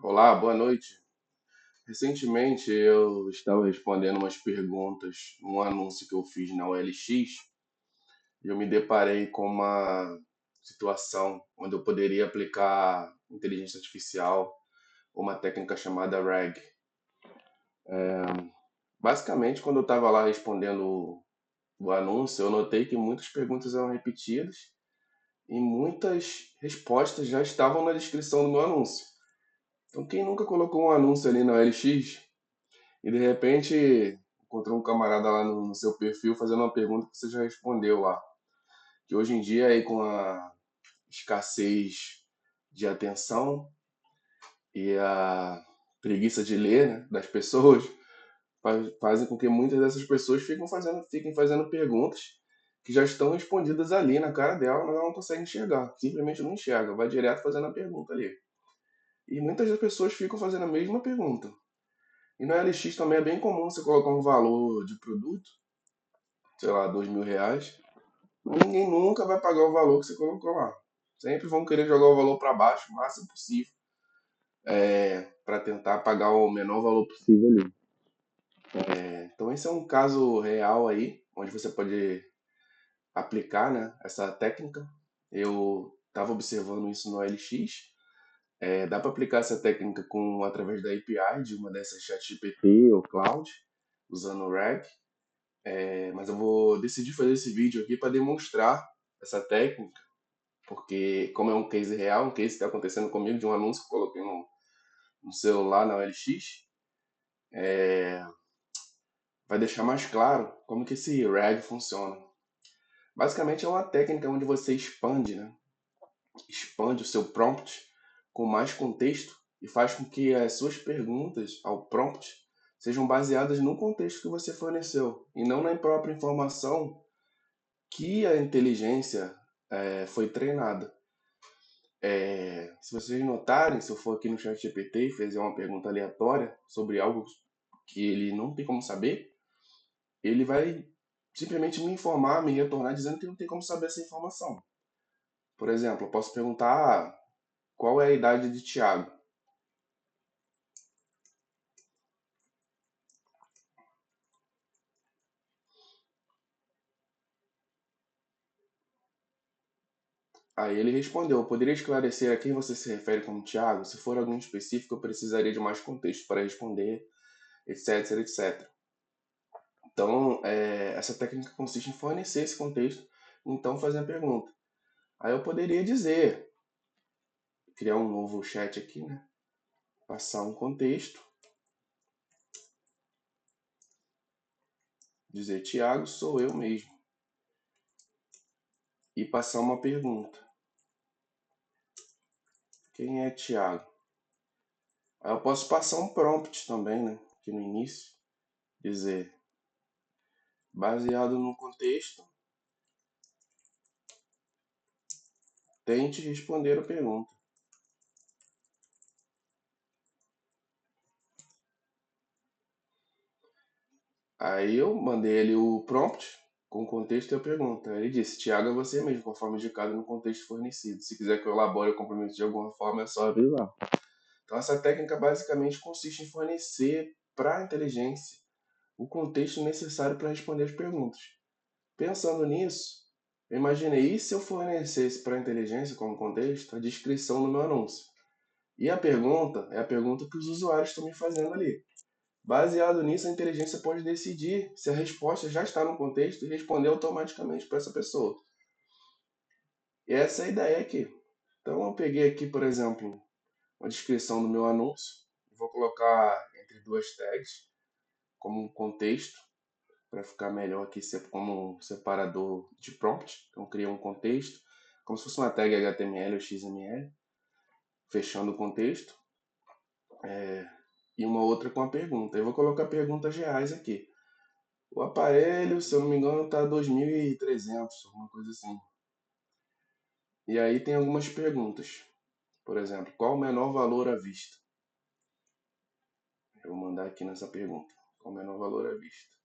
Olá, boa noite. Recentemente eu estava respondendo umas perguntas num anúncio que eu fiz na OLX e eu me deparei com uma situação onde eu poderia aplicar inteligência artificial, uma técnica chamada RAG. Basicamente, quando eu estava lá respondendo o anúncio, eu notei que muitas perguntas eram repetidas e muitas respostas já estavam na descrição do meu anúncio. Então, quem nunca colocou um anúncio ali na OLX e de repente encontrou um camarada lá no seu perfil fazendo uma pergunta que você já respondeu lá. Que hoje em dia, aí com a escassez de atenção e a preguiça de ler, né, das pessoas, fazem com que muitas dessas pessoas fiquem fazendo perguntas que já estão respondidas ali na cara dela, mas ela não consegue enxergar. Simplesmente não enxerga, vai direto fazendo a pergunta ali. E muitas das pessoas ficam fazendo a mesma pergunta. E no LX também é bem comum você colocar um valor de produto, sei lá, R$ 2.000, mas ninguém nunca vai pagar o valor que você colocou lá. Sempre vão querer jogar o valor para baixo o máximo possível, para tentar pagar o menor valor possível ali. Então esse é um caso real aí, onde você pode aplicar, né, essa técnica. Eu estava observando isso no LX. Dá para aplicar essa técnica através da API de uma dessas ChatGPT ou Cloud, usando o RAG. Mas eu vou decidir fazer esse vídeo aqui para demonstrar essa técnica, porque como é um case real, um case que está acontecendo comigo de um anúncio que eu coloquei no celular na OLX, vai deixar mais claro como que esse RAG funciona. Basicamente é uma técnica onde você expande, né? Expande o seu prompt com mais contexto e faz com que as suas perguntas ao prompt sejam baseadas no contexto que você forneceu e não na própria informação que a inteligência foi treinada. Se vocês notarem, se eu for aqui no chat GPT e fizer uma pergunta aleatória sobre algo que ele não tem como saber, ele vai simplesmente me informar, me retornar dizendo que não tem como saber essa informação. Por exemplo, eu posso perguntar qual é a idade de Tiago. Aí ele respondeu: poderia esclarecer a quem você se refere como Tiago? Se for algum específico, eu precisaria de mais contexto para responder, etc, etc. Então, essa técnica consiste em fornecer esse contexto, então fazer a pergunta. Aí eu poderia dizer, criar um novo chat aqui, né? Passar um contexto, dizer Tiago, sou eu mesmo, e passar uma pergunta. Quem é Tiago? Aí eu posso passar um prompt também, né? Aqui no início, dizer, baseado no contexto, tente responder a pergunta. Aí eu mandei ele o prompt com o contexto e a pergunta. Ele disse, Tiago é você mesmo, conforme indicado no contexto fornecido. Se quiser que eu elabore ou complemente de alguma forma, é só avisar. Então essa técnica basicamente consiste em fornecer para a inteligência o contexto necessário para responder as perguntas. Pensando nisso, eu imaginei, e se eu fornecesse para a inteligência como contexto a descrição do meu anúncio? E a pergunta é a pergunta que os usuários estão me fazendo ali. Baseado nisso, a inteligência pode decidir se a resposta já está no contexto e responder automaticamente para essa pessoa. E essa é a ideia aqui. Então eu peguei aqui, por exemplo, uma descrição do meu anúncio, vou colocar entre duas tags como um contexto, para ficar melhor aqui como um separador de prompt. Então criei um contexto, como se fosse uma tag HTML ou XML, fechando o contexto, e uma outra com a pergunta. Eu vou colocar perguntas reais aqui. O aparelho, se eu não me engano, está 2.300, alguma coisa assim. E aí tem algumas perguntas. Por exemplo, qual o menor valor à vista? Eu vou mandar aqui nessa pergunta. Qual o menor valor à vista?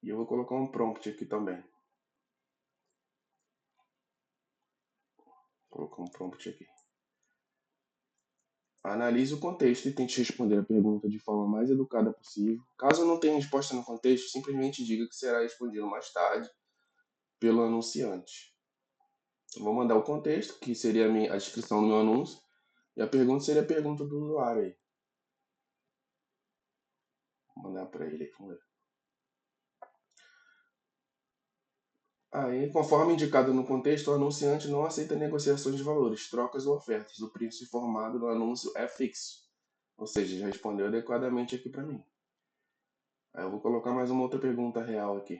E eu vou colocar um prompt aqui também. Vou colocar um prompt aqui. Analise o contexto e tente responder a pergunta de forma mais educada possível. Caso não tenha resposta no contexto, simplesmente diga que será respondido mais tarde pelo anunciante. Vou mandar o contexto, que seria a descrição do meu anúncio, e a pergunta seria a pergunta do usuário aí. Vou mandar para ele aqui, vamos ver. Aí, conforme indicado no contexto, o anunciante não aceita negociações de valores, trocas ou ofertas. O preço informado no anúncio é fixo. Ou seja, já respondeu adequadamente aqui para mim. Aí eu vou colocar mais uma outra pergunta real aqui.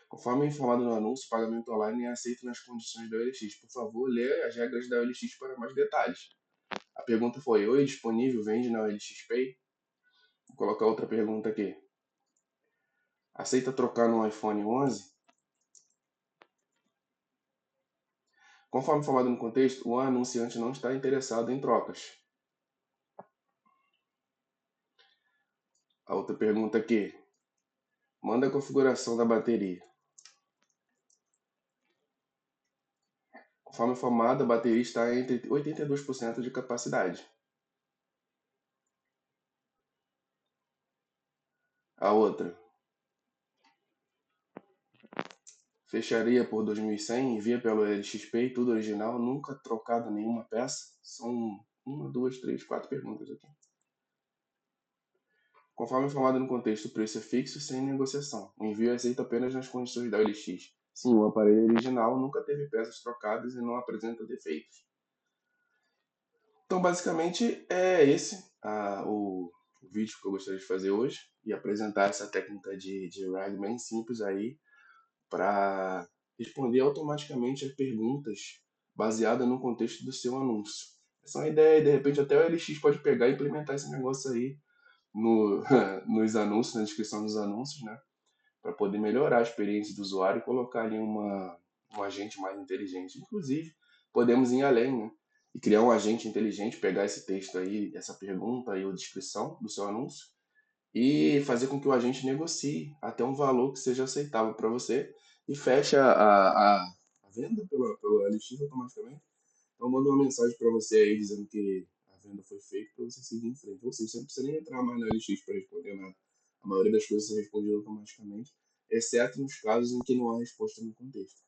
Conforme informado no anúncio, o pagamento online é aceito nas condições da OLX. Por favor, leia as regras da OLX para mais detalhes. A pergunta foi: Oi, disponível? Vende na OLX Pay? Vou colocar outra pergunta aqui. Aceita trocar no iPhone 11? Conforme informado no contexto, o anunciante não está interessado em trocas. A outra pergunta aqui. Manda a configuração da bateria. Conforme informado, a bateria está entre 82% de capacidade. A outra. Fecharia por 2.100, envia pelo LXP, tudo original, nunca trocado nenhuma peça. São uma, duas, três, quatro perguntas aqui. Conforme informado no contexto, o preço é fixo sem negociação. O envio é aceito apenas nas condições da OLX. Sim, o aparelho original nunca teve peças trocadas e não apresenta defeitos. Então, basicamente, é esse o vídeo que eu gostaria de fazer hoje e apresentar essa técnica de RAG bem simples aí para responder automaticamente as perguntas baseada no contexto do seu anúncio. Essa é uma ideia e de repente até o LX pode pegar e implementar esse negócio aí no, nos anúncios, na descrição dos anúncios, né? Para poder melhorar a experiência do usuário e colocar ali um agente mais inteligente. Inclusive, podemos ir além, né? E criar um agente inteligente, pegar esse texto aí, essa pergunta aí, ou descrição do seu anúncio, e fazer com que o agente negocie até um valor que seja aceitável para você e feche a venda pelo LX automaticamente. Então, manda uma mensagem para você aí dizendo que a venda foi feita para você seguir em frente. Ou seja, você não precisa nem entrar mais no LX para responder nada. A maioria das coisas é respondida automaticamente, exceto nos casos em que não há resposta no contexto.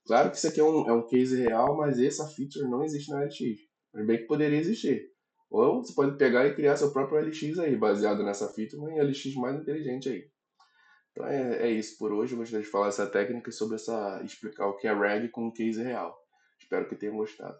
Claro que isso aqui é um case real, mas essa feature não existe na LX. Mas bem que poderia existir. Ou você pode pegar e criar seu próprio LX aí, baseado nessa feature, um LX mais inteligente aí. Então é isso por hoje. Eu gostaria de falar essa técnica e sobre explicar o que é RAG com um case real. Espero que tenham gostado.